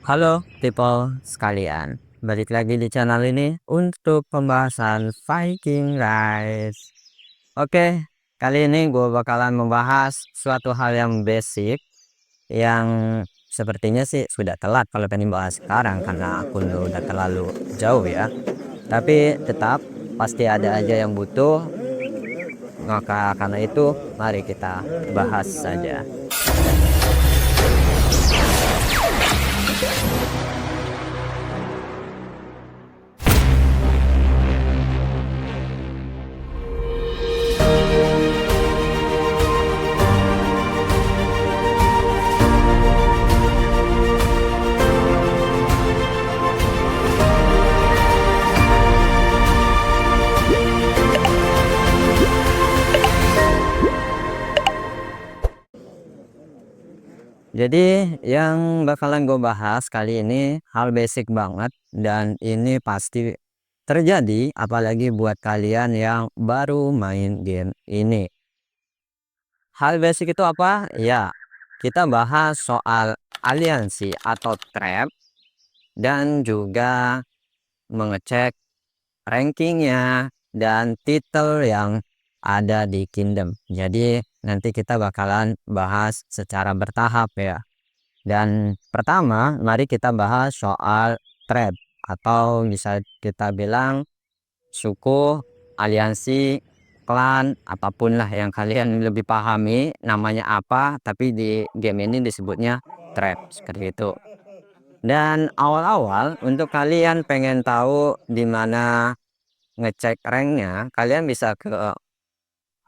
Halo people sekalian, balik lagi di channel ini untuk pembahasan Viking Rise. Oke, kali ini gue bakalan membahas suatu hal yang basic yang sepertinya sih sudah telat kalau pengen bahas sekarang karena akun lo udah terlalu jauh ya. Tapi tetap pasti ada aja yang butuh, maka karena itu mari kita bahas saja. Jadi yang bakalan gue bahas kali ini hal basic banget dan ini pasti terjadi apalagi buat kalian yang baru main game ini. Hal basic itu apa? Ya, kita bahas soal aliansi atau trap dan juga mengecek rankingnya dan title yang ada di Kingdom. Jadi nanti kita bakalan bahas secara bertahap ya. Dan pertama, mari kita bahas soal trap atau bisa kita bilang suku, aliansi, klan, apapun lah yang kalian lebih pahami namanya apa, tapi di game ini disebutnya trap seperti itu. Dan awal-awal untuk kalian pengen tahu di mana ngecek ranknya, kalian bisa ke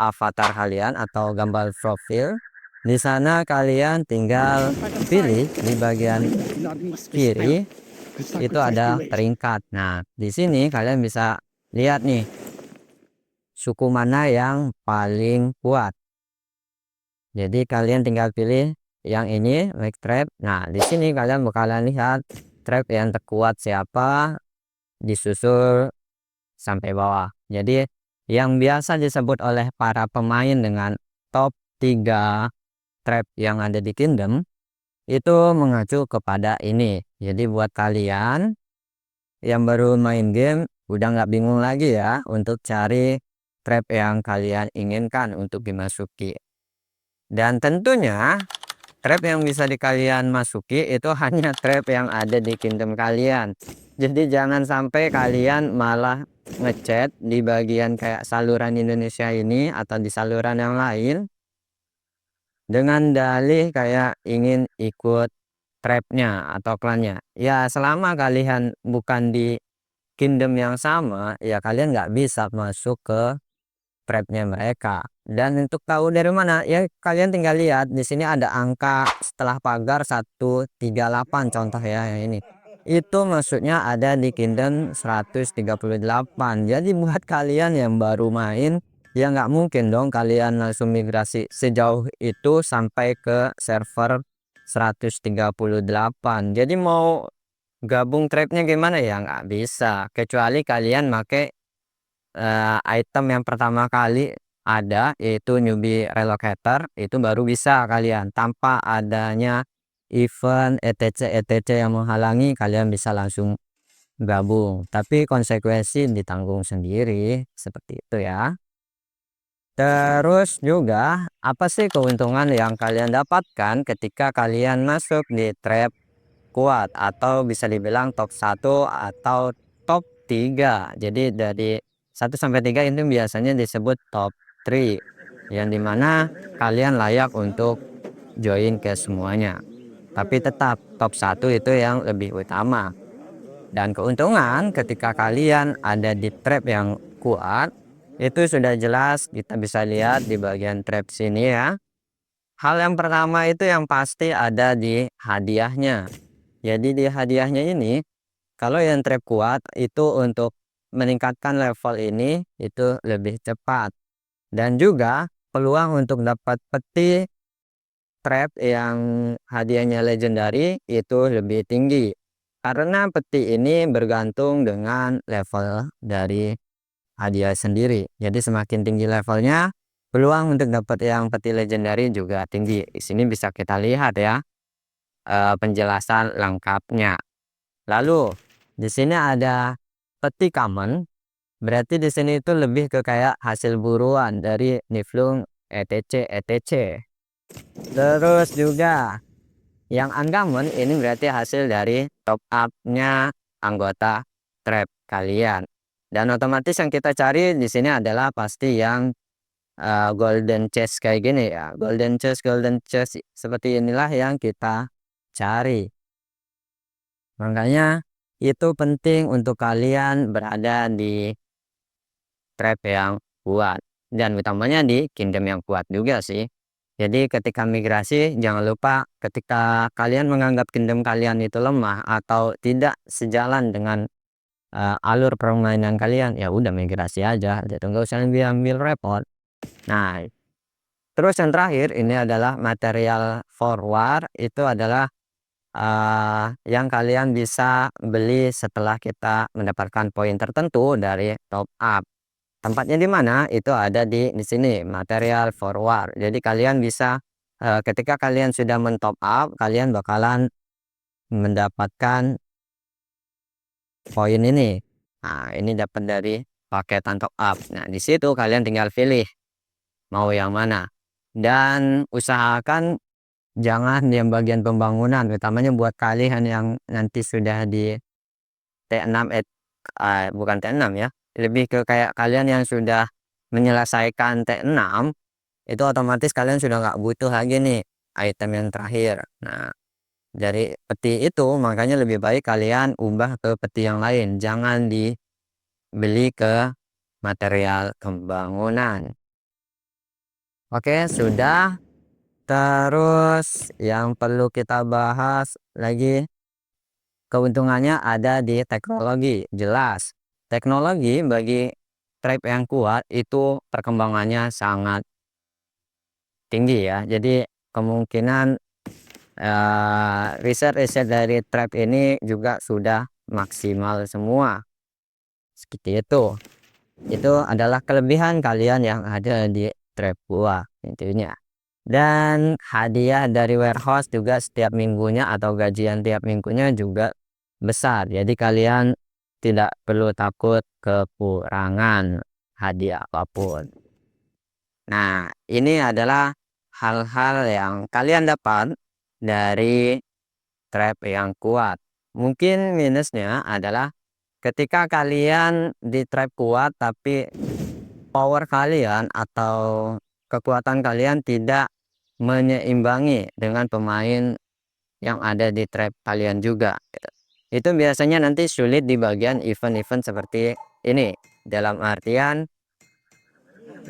avatar kalian atau gambar profil. Di sana kalian tinggal pilih di bagian kiri itu ada peringkat. Nah, di sini kalian bisa lihat nih suku mana yang paling kuat. Jadi kalian tinggal pilih yang ini, like trap. Nah, di sini kalian bakalan lihat trap yang terkuat siapa disusul sampai bawah. Jadi yang biasa disebut oleh para pemain dengan top 3 trap yang ada di Kingdom itu mengacu kepada ini. Jadi buat kalian yang baru main game udah nggak bingung lagi ya untuk cari trap yang kalian inginkan untuk dimasuki. Dan tentunya trap yang bisa di kalian masuki itu hanya trap yang ada di Kingdom kalian. Jadi jangan sampai kalian malah ngechat di bagian kayak saluran Indonesia ini atau di saluran yang lain dengan dalih kayak ingin ikut trapnya atau klannya. Ya selama kalian bukan di Kingdom yang sama, ya kalian nggak bisa masuk ke trapnya mereka. Dan untuk tahu dari mana, ya kalian tinggal lihat di sini ada angka setelah pagar 138 contoh ya yang ini. Itu maksudnya ada di Kingdom 138. Jadi buat kalian yang baru main, ya nggak mungkin dong kalian langsung migrasi sejauh itu sampai ke server 138. Jadi mau gabung trapnya gimana ya nggak bisa kecuali kalian pakai item yang pertama kali ada yaitu newbie relocator, itu baru bisa kalian tanpa adanya event etc yang menghalangi kalian bisa langsung gabung, tapi konsekuensi ditanggung sendiri seperti itu ya. Terus juga apa sih keuntungan yang kalian dapatkan ketika kalian masuk di trap kuat atau bisa dibilang top 1 atau top 3. Jadi dari 1 sampai 3 itu biasanya disebut top 3 yang dimana kalian layak untuk join ke semuanya. Tapi tetap top 1 itu yang lebih utama. Dan keuntungan ketika kalian ada di trap yang kuat itu sudah jelas kita bisa lihat di bagian trap sini ya. Hal yang pertama itu yang pasti ada di hadiahnya. Jadi di hadiahnya ini, kalau yang trap kuat itu untuk meningkatkan level ini itu lebih cepat. Dan juga peluang untuk dapat peti trap yang hadiahnya legendary itu lebih tinggi. Karena peti ini bergantung dengan level dari hadiah sendiri. Jadi semakin tinggi levelnya, peluang untuk dapat yang peti legendary juga tinggi. Di sini bisa kita lihat ya. penjelasan lengkapnya. Lalu di sini ada peti common, berarti di sini itu lebih ke kayak hasil buruan dari Niflung etc. Terus juga yang uncommon ini berarti hasil dari top up-nya anggota trap kalian. Dan otomatis yang kita cari di sini adalah pasti yang golden chest kayak gini ya. Golden chest seperti inilah yang kita cari. Makanya itu penting untuk kalian berada di trap yang kuat, dan utamanya di kingdom yang kuat juga sih. Jadi ketika migrasi jangan lupa, ketika kalian menganggap kingdom kalian itu lemah atau tidak sejalan dengan alur permainan kalian, ya udah migrasi aja, jadi nggak usah ambil repot. Nah, terus yang terakhir ini adalah material forward, itu adalah yang kalian bisa beli setelah kita mendapatkan poin tertentu dari top up. Tempatnya di mana? Itu ada di sini, material forward. Jadi kalian bisa ketika kalian sudah men-top up, kalian bakalan mendapatkan poin ini. Nah, ini dapat dari paketan top up. Nah, di situ kalian tinggal pilih mau yang mana. Dan usahakan jangan di bagian pembangunan, utamanya buat kalian yang nanti sudah di T6 bukan T6 ya. Lebih ke kayak kalian yang sudah menyelesaikan T6, itu otomatis kalian sudah nggak butuh lagi nih item yang terakhir. Nah, dari peti itu makanya lebih baik kalian ubah ke peti yang lain, jangan dibeli ke material pembangunan. Oke, sudah. Terus yang perlu kita bahas lagi, keuntungannya ada di teknologi. Jelas teknologi bagi tribe yang kuat itu perkembangannya sangat tinggi ya. Jadi kemungkinan riset-riset dari tribe ini juga sudah maksimal semua. Seperti itu adalah kelebihan kalian yang ada di tribe gua intinya. Dan hadiah dari warehouse juga setiap minggunya atau gajian tiap minggunya juga besar. Jadi kalian tidak perlu takut kekurangan hadiah apapun. Nah, ini adalah hal-hal yang kalian dapat dari trap yang kuat. Mungkin minusnya adalah ketika kalian di trap kuat tapi power kalian atau kekuatan kalian tidak menyeimbangi dengan pemain yang ada di trap kalian juga gitu. Itu biasanya nanti sulit di bagian event-event seperti ini, dalam artian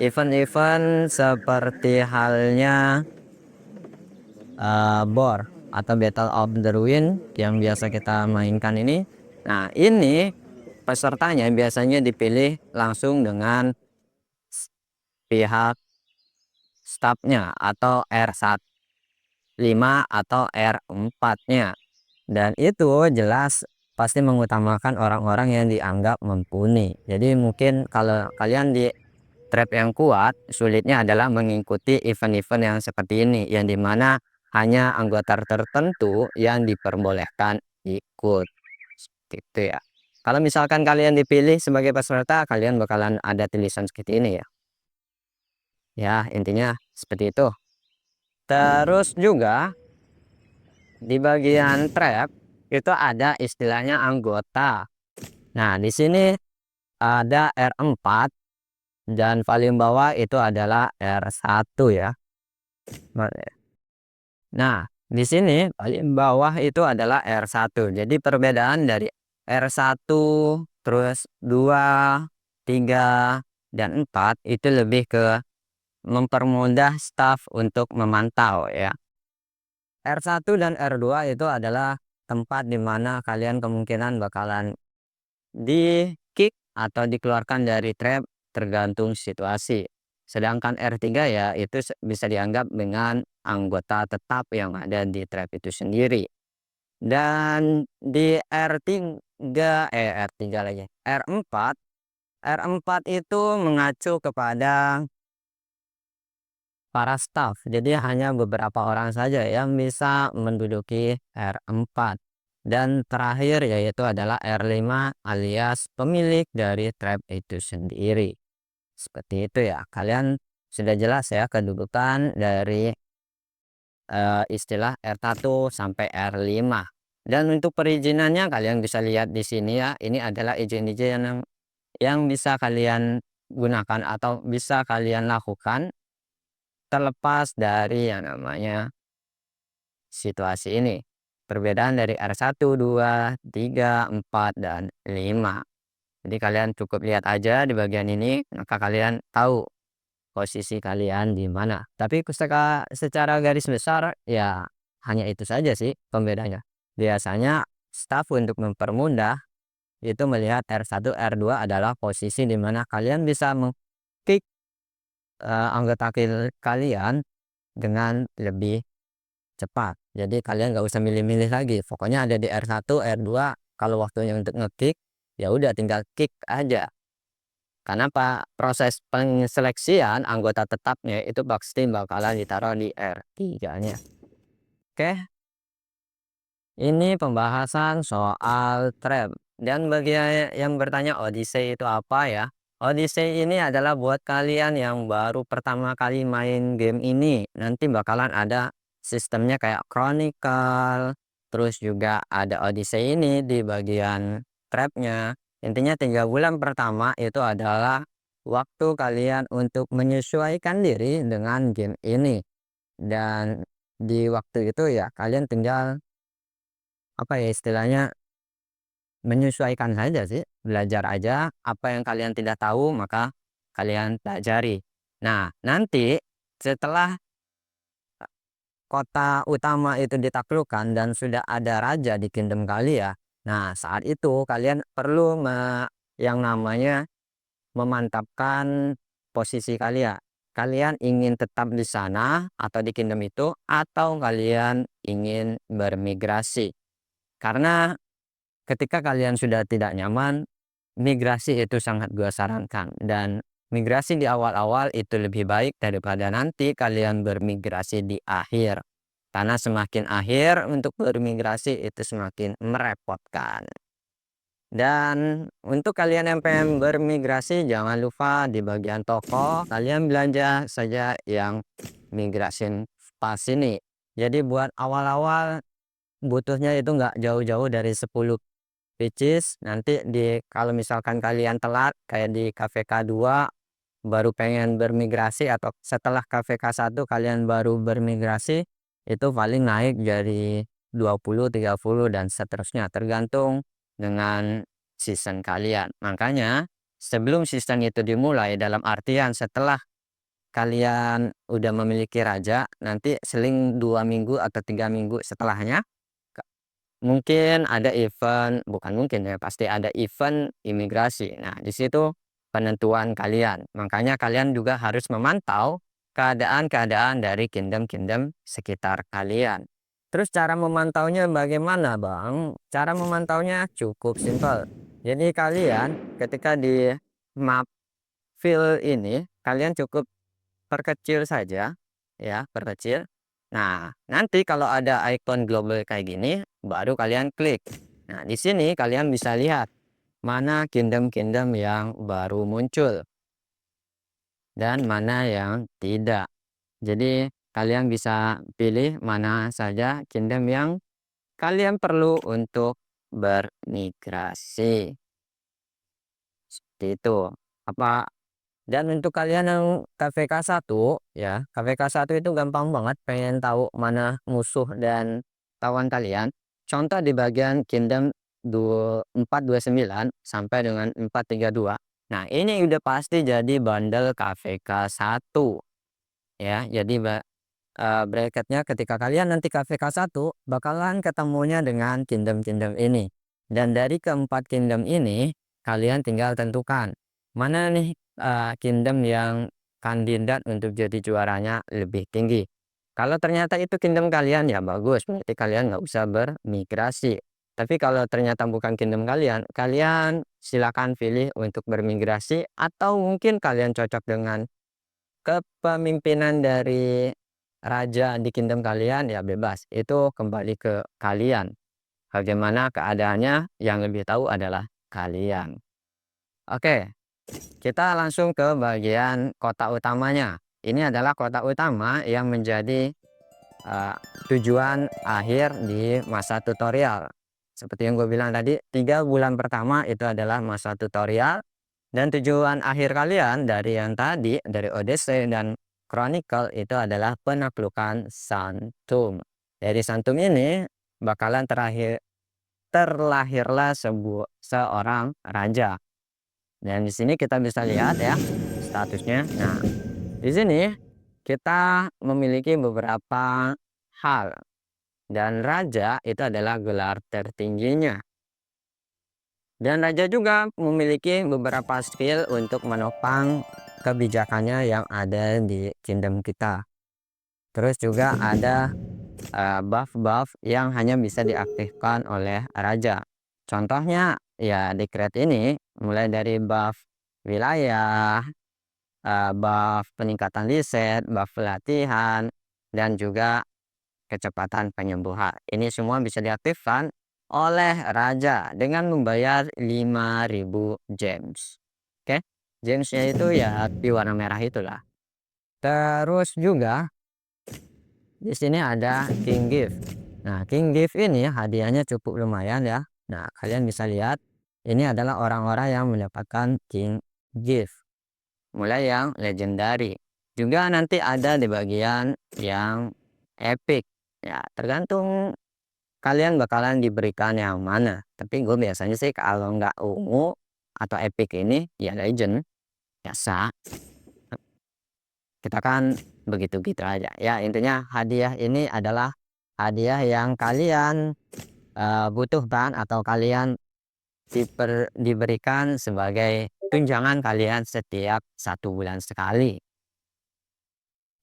event-event seperti halnya Bor atau Battle of the Ruin yang biasa kita mainkan ini. Nah, ini pesertanya biasanya dipilih langsung dengan pihak staffnya atau R15 atau R4-nya. Dan itu jelas pasti mengutamakan orang-orang yang dianggap mumpuni. Jadi mungkin kalau kalian di trap yang kuat, sulitnya adalah mengikuti event-event yang seperti ini, yang dimana hanya anggota tertentu yang diperbolehkan ikut. Seperti itu ya. Kalau misalkan kalian dipilih sebagai peserta, kalian bakalan ada tulisan seperti ini ya. Ya, intinya seperti itu. Terus juga di bagian trap itu ada istilahnya anggota. Nah, di sini ada R4 dan paling bawah itu adalah R1 ya. Nah, di sini paling bawah itu adalah R1. Jadi perbedaan dari R1 terus 2, 3 dan 4 itu lebih ke mempermudah staff untuk memantau ya. R1 dan R2 itu adalah tempat di mana kalian kemungkinan bakalan di kick atau dikeluarkan dari trap tergantung situasi. Sedangkan R3 ya itu bisa dianggap dengan anggota tetap yang ada di trap itu sendiri. Dan di R3 lagi. R4 R4 itu mengacu kepada para staff. Jadi hanya beberapa orang saja yang bisa menduduki R4. Dan terakhir yaitu adalah R5 alias pemilik dari trap itu sendiri. Seperti itu ya. Kalian sudah jelas ya kedudukan dari istilah R1 sampai R5. Dan untuk perizinannya kalian bisa lihat di sini ya. Ini adalah izin-izin yang bisa kalian gunakan atau bisa kalian lakukan terlepas dari yang namanya situasi ini. Perbedaan dari R1, 2, 3, 4, dan 5. Jadi kalian cukup lihat aja di bagian ini, maka kalian tahu posisi kalian di mana. Tapi secara garis besar ya hanya itu saja sih pembedanya. Biasanya staff untuk mempermudah itu melihat R1, R2 adalah posisi di mana kalian bisa kick anggota kalian dengan lebih cepat. Jadi kalian nggak usah milih-milih lagi. Pokoknya ada di R1, R2, kalau waktunya untuk ngekick, ya udah tinggal kick aja. Karena proses penyeleksian anggota tetapnya itu pasti bakalan ditaruh di R3-nya. Oke, ini pembahasan soal trap. Dan bagi yang bertanya Odyssey itu apa ya? Odyssey ini adalah buat kalian yang baru pertama kali main game ini. Nanti bakalan ada sistemnya kayak Chronicle. Terus juga ada Odyssey ini di bagian trapnya. Intinya 3 bulan pertama itu adalah waktu kalian untuk menyesuaikan diri dengan game ini. Dan di waktu itu ya kalian tinggal apa ya istilahnya menyesuaikan saja sih, belajar aja apa yang kalian tidak tahu maka kalian pelajari. Nah, nanti setelah kota utama itu ditaklukkan dan sudah ada raja di kingdom kalian, nah saat itu kalian perlu yang namanya memantapkan posisi kalian. Kalian ingin tetap di sana atau di kingdom itu atau kalian ingin bermigrasi. Karena ketika kalian sudah tidak nyaman, migrasi itu sangat gue sarankan. Dan migrasi di awal-awal itu lebih baik daripada nanti kalian bermigrasi di akhir. Karena semakin akhir untuk bermigrasi itu semakin merepotkan. Dan untuk kalian yang pengen bermigrasi, jangan lupa di bagian toko kalian belanja saja yang migration pass ini. Jadi buat awal-awal butuhnya itu nggak jauh-jauh dari 10 pieces. Nanti kalau misalkan kalian telat kayak di KVK 2 baru pengen bermigrasi atau setelah KVK 1 kalian baru bermigrasi, itu paling naik dari 20, 30 dan seterusnya tergantung dengan season kalian. Makanya sebelum season itu dimulai, dalam artian setelah kalian udah memiliki raja, nanti seling 2 minggu atau 3 minggu setelahnya mungkin ada event, bukan mungkin ya, pasti ada event imigrasi. Nah, di situ penentuan kalian. Makanya kalian juga harus memantau keadaan-keadaan dari kingdom-kingdom sekitar kalian. Terus cara memantaunya bagaimana, Bang? Cara memantaunya cukup simpel. Jadi kalian ketika di map fill ini, kalian cukup perkecil saja, ya, perkecil. Nah, nanti kalau ada icon global kayak gini, baru kalian klik. Nah, di sini kalian bisa lihat mana kingdom-kingdom yang baru muncul dan mana yang tidak. Jadi, kalian bisa pilih mana saja kingdom yang kalian perlu untuk bermigrasi. Seperti itu. Apa Dan untuk kalian yang KVK 1 ya, KVK 1 itu gampang banget pengen tahu mana musuh dan lawan kalian. Contoh di bagian kingdom 429 sampai dengan 432. Nah, ini udah pasti jadi bundle KVK 1 ya. Jadi bracketnya ketika kalian nanti KVK 1 bakalan ketemunya dengan kingdom-kingdom ini. Dan dari keempat kingdom ini kalian tinggal tentukan mana nih kingdom yang kandidat untuk jadi juaranya lebih tinggi. Kalau ternyata itu kingdom kalian ya bagus, berarti kalian nggak usah bermigrasi. Tapi kalau ternyata bukan kingdom kalian, kalian silakan pilih untuk bermigrasi atau mungkin kalian cocok dengan kepemimpinan dari raja di kingdom kalian ya bebas, itu kembali ke kalian. Bagaimana keadaannya yang lebih tahu adalah kalian. Oke, kita langsung ke bagian kota utamanya. Ini adalah kota utama yang menjadi eh, tujuan akhir di masa tutorial. Seperti yang gue bilang tadi, 3 bulan pertama itu adalah masa tutorial. Dan tujuan akhir kalian dari yang tadi, dari Odyssey dan Chronicle itu adalah penaklukan Santum. Dari Santum ini bakalan terlahirlah seorang raja. Dan di sini kita bisa lihat ya statusnya. Nah, di sini kita memiliki beberapa hal, dan raja itu adalah gelar tertingginya. Dan raja juga memiliki beberapa skill untuk menopang kebijakannya yang ada di kingdom kita. Terus juga ada buff-buff yang hanya bisa diaktifkan oleh raja. Contohnya ya di crate ini mulai dari buff wilayah, buff peningkatan riset, buff pelatihan, dan juga kecepatan penyembuhan. Ini semua bisa diaktifkan oleh raja dengan membayar 5.000 gems. Oke, gemsnya itu ya di warna merah itulah. Terus juga di sini ada King Gift. Nah, King Gift ini hadiahnya cukup lumayan ya. Nah, kalian bisa lihat ini adalah orang-orang yang mendapatkan King Gift. Mulai yang legendary. Juga nanti ada di bagian yang epic. Ya, tergantung kalian bakalan diberikan yang mana. Tapi gue biasanya sih kalau nggak ungu atau epic ini ya legend. Biasa. Kita kan begitu-gitu aja. Ya, intinya hadiah ini adalah hadiah yang kalian butuhkan atau kalian diberikan sebagai tunjangan kalian setiap 1 bulan sekali.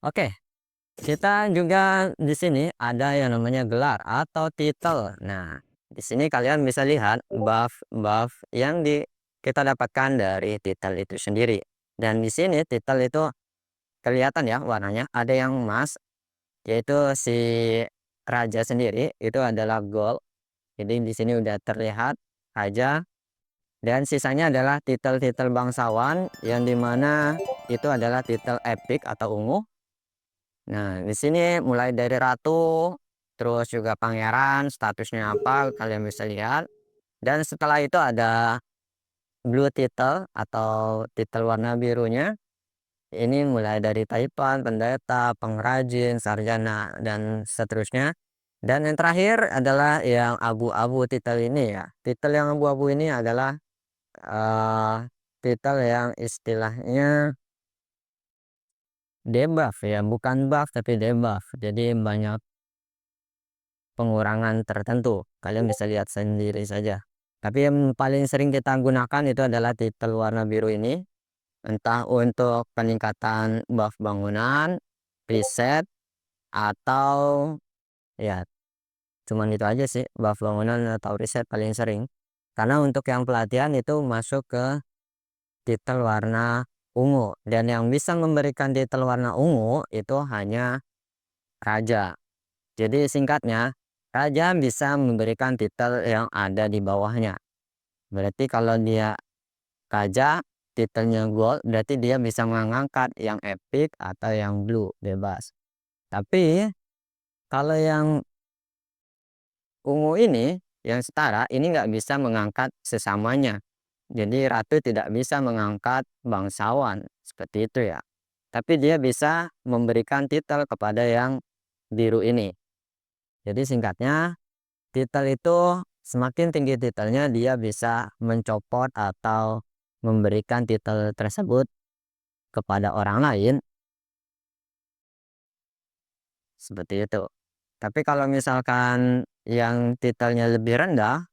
Oke, kita juga di sini ada yang namanya gelar atau titel. Nah, di sini kalian bisa lihat buff-buff yang kita dapatkan dari titel itu sendiri. Dan di sini titel itu kelihatan ya warnanya. Ada yang emas, yaitu si raja sendiri itu adalah gold. Jadi di sini udah terlihat raja. Dan sisanya adalah titel-titel bangsawan yang dimana itu adalah titel epic atau ungu. Nah, di sini mulai dari ratu, terus juga pangeran, statusnya apa, kalian bisa lihat. Dan setelah itu ada blue title atau titel warna birunya. Ini mulai dari taipan, pendeta, pengrajin, sarjana, dan seterusnya. Dan yang terakhir adalah yang abu-abu titel ini ya. Titel yang abu-abu ini adalah titel yang istilahnya debuff ya, bukan buff tapi debuff. Jadi banyak pengurangan tertentu. Kalian bisa lihat sendiri saja. Tapi yang paling sering kita gunakan itu adalah titel warna biru ini. Entah untuk peningkatan buff bangunan, reset, atau ya cuman itu aja sih, buff bangunan atau reset paling sering. Karena untuk yang pelatihan itu masuk ke titel warna ungu. Dan yang bisa memberikan titel warna ungu itu hanya raja. Jadi singkatnya, raja bisa memberikan titel yang ada di bawahnya. Berarti kalau dia raja, titelnya gold, berarti dia bisa mengangkat yang epic atau yang blue, bebas. Tapi kalau yang ungu ini, yang setara, ini nggak bisa mengangkat sesamanya. Jadi ratu tidak bisa mengangkat bangsawan, seperti itu ya. Tapi dia bisa memberikan titel kepada yang biru ini. Jadi singkatnya, titel itu semakin tinggi titelnya dia bisa mencopot atau memberikan titel tersebut kepada orang lain, seperti itu. Tapi kalau misalkan yang titelnya lebih rendah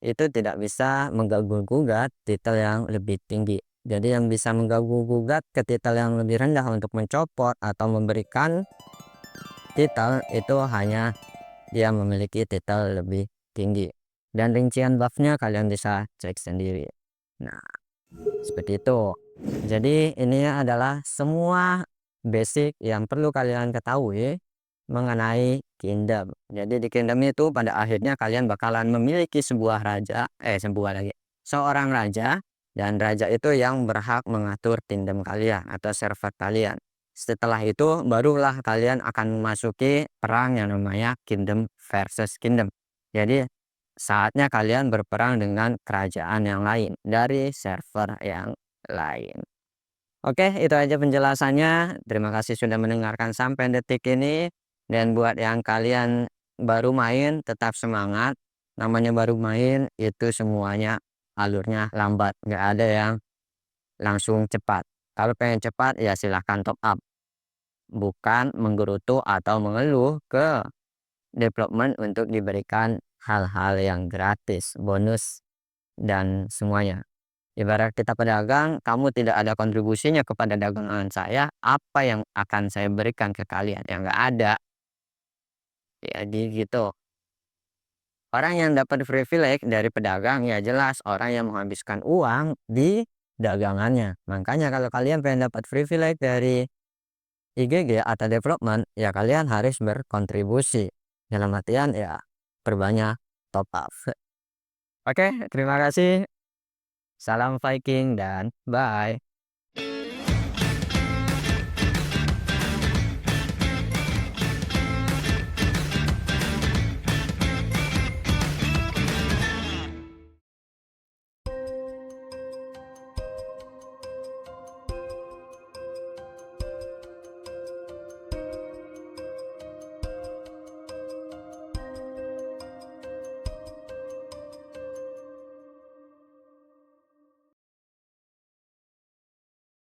itu tidak bisa mengganggu-gugat titel yang lebih tinggi. Jadi yang bisa mengganggu-gugat ke titel yang lebih rendah untuk mencopot atau memberikan titel itu hanya dia memiliki titel lebih tinggi. Dan rincian buffnya kalian bisa cek sendiri. Nah, seperti itu. Jadi ini adalah semua basic yang perlu kalian ketahui mengenai kingdom. Jadi di kingdom itu pada akhirnya kalian bakalan memiliki seorang raja, dan raja itu yang berhak mengatur kingdom kalian atau server kalian. Setelah itu barulah kalian akan memasuki perang yang namanya kingdom versus kingdom. Jadi saatnya kalian berperang dengan kerajaan yang lain dari server yang lain. Oke, itu aja penjelasannya. Terima kasih sudah mendengarkan sampai detik ini. Dan buat yang kalian baru main, tetap semangat. Namanya baru main, itu semuanya alurnya lambat. Nggak ada yang langsung cepat. Kalau pengen cepat, ya silahkan top up. Bukan menggerutu atau mengeluh ke development untuk diberikan hal-hal yang gratis, bonus, dan semuanya. Ibarat kita pedagang, kamu tidak ada kontribusinya kepada dagangan saya, apa yang akan saya berikan ke kalian? Ya nggak ada. Jadi gitu. Orang yang dapat privilege dari pedagang ya jelas orang yang menghabiskan uang di dagangannya. Makanya kalau kalian pengen dapat privilege dari IGG atau development, ya kalian harus berkontribusi. Dalam artian ya perbanyak top up. Oke, terima kasih. Salam Viking dan bye.